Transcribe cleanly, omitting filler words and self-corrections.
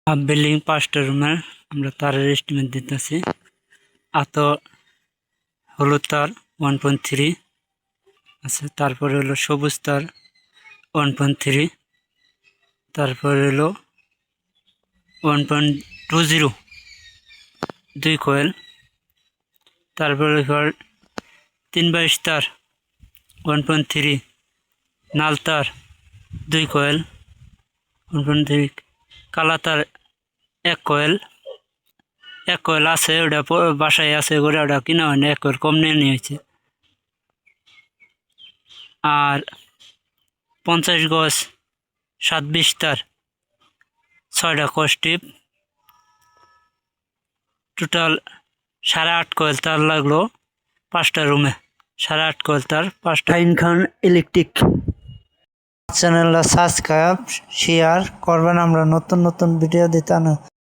Building 5টা রুমের আমরা তারের এস্টিমেট দিতেছি। আত হলুদ তার 1.3 আছে, তারপরে হলো সবুজ তার 1.3, তারপরে হলো 1.20 2 কয়েল, তারপরে 3/22 তার 1.3, নাল তার 2 কয়েল 1.3, কালা তার 1 কয়েল আছে, ওটা বাসায় আছে করে, ওটা কিনা হয় না, 1 কয়েল কম নিয়ে নিয়েছে। আর 50 গজ 7/20 তার 6টা কস্টিপ, টোটাল 8.5 কয়েল তার লাগলো 5টা রুমে। 8.5 কয়েল তার 5টা। শাহিন খান ইলেকট্রিক চ্যানেলটা সাবস্ক্রাইব শেয়ার করবেন, আমরা নতুন নতুন ভিডিও দিতে